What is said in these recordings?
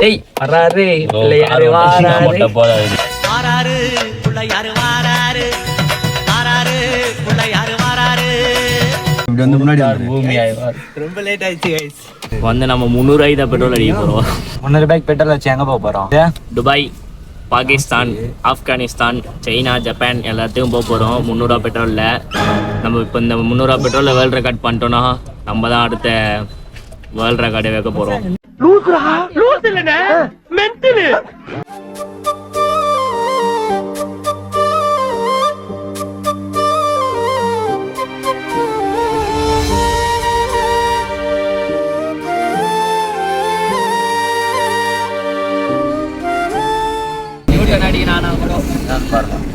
ஏய் வராரு பிள்ளையாரு வாராரு வாராரு பிள்ளையாரு வாராரு வாராரு பிள்ளையாரு வாராரு. இப்படி வந்து முன்னாடி பூமி ஆயிவார். ரொம்ப லேட் ஆயிடுச்சு கைஸ். வந்து நம்ம 300 ரூபாய்க்கு தான் பெட்ரோல் அடிக்க போகிறோம். 300 ரூபாய்க்கு பெட்ரோல் வச்சு எங்கே போக போகிறோம்? Dubai, Pakistan, Afghanistan, China, Japan எல்லாத்தையும் போக போகிறோம் 300 ரூபா பெட்ரோலில். நம்ம இப்போ இந்த 300 ரூபா பெட்ரோலில் வேர்ல்டு ரெக்கார்ட் பண்ணிட்டோன்னா நம்ம தான் அடுத்த வேர்ல்டு ரெக்கார்டை வைக்க போகிறோம்.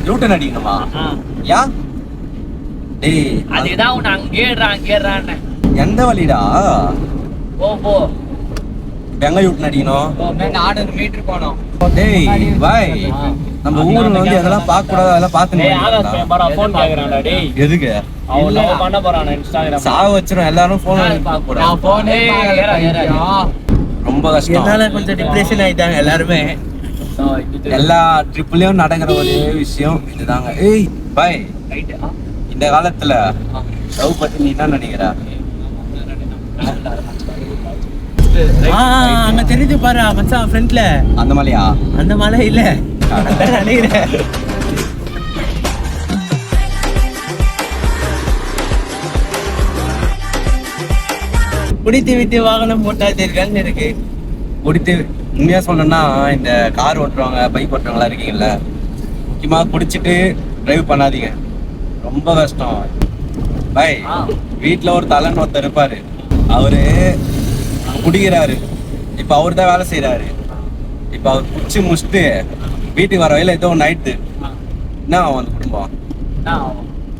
யூட்டன் அடிக்கணுமா? யா டேய் அதுதான் உன்னை அங்கேறான் எந்த வழிடா? போ எங்க யூட்டன் அடிக்கணும்? 400 மீட்டர் போனோம். டேய் பாய், நம்ம ஊர்ல வந்து அதெல்லாம் பார்க்க கூடாது, அதெல்லாம் பார்த்து எதுக்கு பண்ண போறான் இன்ஸ்டாகிராம் சாவ வச்சிரும் எல்லாரும் போன் பார்க்க கூடாது. ரொம்ப கஷ்டம். என்னால கொஞ்சம் டிப்ரெஷன் ஆயிட்டாங்க எல்லாருமே. எல்லா ட்ரிப்லயும் நடக்கிற ஒரே விஷயம் இதுதாங்க. ஏய் பாய், இந்த காலத்துல லவ் பத்தி நீ என்ன நினைக்கிற? அங்க தெரிஞ்சு பாரு மச்சான் ஃப்ரண்ட்ல அந்த மலையா? அந்த மலை இல்ல நினைக்கிறேன். குடித்து விட்டு வாகனம் போட்டா தெரியும் இருக்கு. குடித்து உண்மையா சொல்லணும்னா இந்த கார் ஓட்டுறவங்க பைக் ஓட்டுறவங்களா இருக்கீங்கல்ல, முக்கியமா குடிச்சிட்டு டிரைவ் பண்ணாதீங்க, ரொம்ப கஷ்டம். பாய், வீட்டுல ஒரு தலைன்னு ஒருத்தர் இருப்பாரு, அவரு குடிக்கிறாரு, இப்ப அவரு தான் வேலை செய்யறாரு. இப்ப அவர் குடிச்சு முடிச்சுட்டு வீட்டுக்கு வர வயல ஏதோ ஒன்று ஆயிடுது, என்ன ஆகும் அந்த குடும்பம்?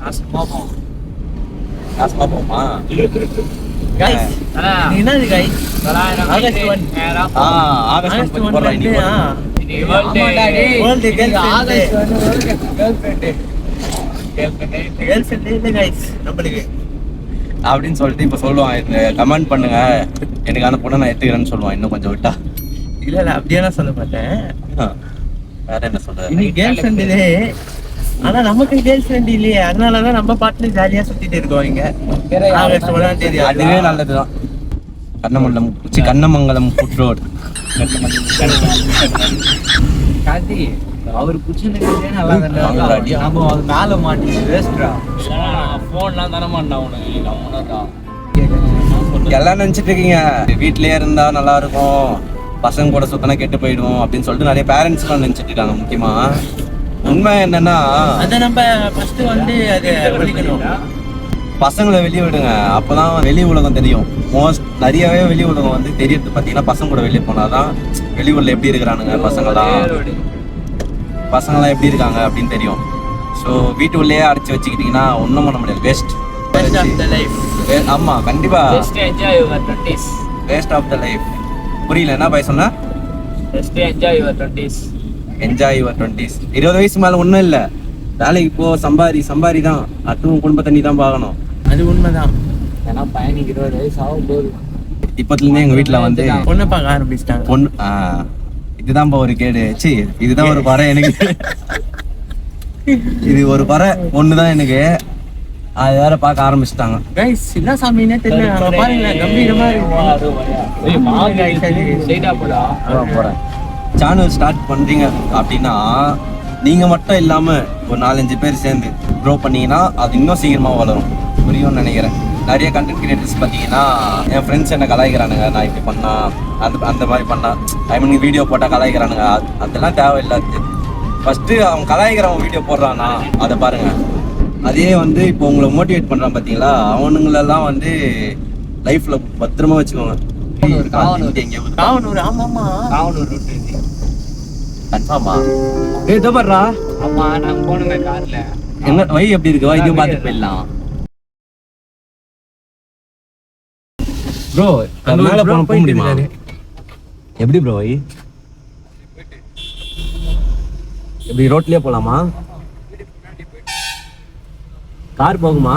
நாசமா போமா? என்னது கைஸ்? ஆகஸ்ட் 1 போடுறேன் நீ. அப்படின்னு சொல்லிட்டு இப்ப சொல்லுவான், இந்த கமெண்ட் பண்ணுங்க எனக்கான பொண்ணை நான் எடுத்துக்கிறேன்னு சொல்லுவான். இன்னும் கொஞ்சம் விட்டா. இல்ல அப்படியெல்லாம் சொல்ல மாட்டேன். வேற என்ன சொல்ற? இன்னைக்கு கேர்ள் ஃப்ரெண்ட் இது. ஆனா நமக்கு கேர்ள் ஃப்ரெண்ட் இல்லையே, அதனாலதான் நம்ம பாட்டுல ஜாலியா சுத்திட்டு இருக்கோம் இங்க. அதுவே நல்லதுதான். Kannamangalam food road. அவர் புடிச்சிருந்தே நல்லா தானே. நம்ம அது மேல மாட்டி வேஸ்ட்ரா. போன்லாம் தர மாட்டான் உனக்கு. எல்லாம் நினைச்சிட்டு இருக்கீங்க வீட்லயே இருந்தா நல்லா இருக்கும், பசங்க கூட சுத்தனா கெட்டு போயிடும் அப்படின்னு சொல்லிட்டு நிறைய பேரண்ட்ஸ் எல்லாம் நினைச்சிட்டு இருக்காங்க. முக்கியமா உண்மை என்னன்னா, அத நம்ம ஃபர்ஸ்ட் வந்து அது ஒழிக்கணும். பசங்களை வெளியே விடுங்க, அப்பதான் வெளி உலகம் தெரியும். நிறையவே வெளி உலகம் வந்து தெரியறது பாத்தீங்கன்னா பசங்க கூட வெளியே போனாதான் வெளி ஊர்ல எப்படி இருக்கிறானுங்க பசங்களாம் எப்படி இருக்காங்க அப்படின்னு தெரியும். ஸோ வீட்டு உள்ளே அடைச்சி வச்சுக்கிட்டீங்கன்னா ஒன்றும் பண்ண முடியாது. Waste of the life. ஆமா கண்டிப்பா வேஸ்ட் ஆஃப் த லைஃப். புரியல என்ன பாய் சொன்னா? Enjoy your 20s. 20 வயசு மேல ஒண்ணும் இல்ல, வேலைக்கு போ, சம்பாரி தான், அதுவும் குடும்பத்தை நீ தான் பார்க்கணும். அது உண்மைதான். ஏன்னா பையனுக்கு 20 வயசு ஆகும் போது இப்பத்துல இருந்தே எங்க வீட்டுல வந்து பொண்ணு பார்க்க ஆரம்பிச்சிட்டாங்க. பொண்ணு இதுதான் ஒரு கேடு. சி இதுதான் ஒரு குறை எனக்கு. இது ஒரு குறை ஒண்ணுதான் எனக்கு. அது வேற பார்க்க ஆரம்பிச்சுட்டாங்க. கைஸ் என்ன சாமினே தெரியல, பாருங்க கம்பீரமா போறேன். சேனல் ஸ்டார்ட் பண்றீங்க அப்படின்னா நீங்க மட்டும் இல்லாம ஒரு 4-5 பேர் சேர்ந்து க்ரோ பண்ணீங்கன்னா அது இன்னும் சீக்கிரமா வளரும். புரியும்னு நினைக்கிறேன். நிறைய கண்டென்ட் கிரியேட்டர்ஸ் பார்த்தீங்கன்னா என் ஃப்ரெண்ட்ஸ் என்ன கலாய்க்கிறானுங்க, நான் இப்படி பண்ணா அந்த மாதிரி பண்ணா, ஐ மீன் வீடியோ போட்டால் கலாய்க்கிறானுங்க. அதெல்லாம் தேவையில்லாது. ஃபர்ஸ்ட்டு அவன் கலாய்க்கிறவன் வீடியோ போடுறான்னா அதை பாருங்க. அதே வந்து இப்போ உங்களை மோட்டிவேட் பண்றான் பார்த்தீங்களா, அவனுங்களெல்லாம் வந்து லைஃப்ல பத்திரமா வச்சுக்கோங்க. எங்க வை எப்படி இருக்கு, வைத்தியம் பார்த்துட்டு போயிடலாம். ப்ரோ மேல போக முடியுமா? எப்படி ப்ரோ வை? எப்படி ரோட்லயே போலாமா? கார் போகுமா?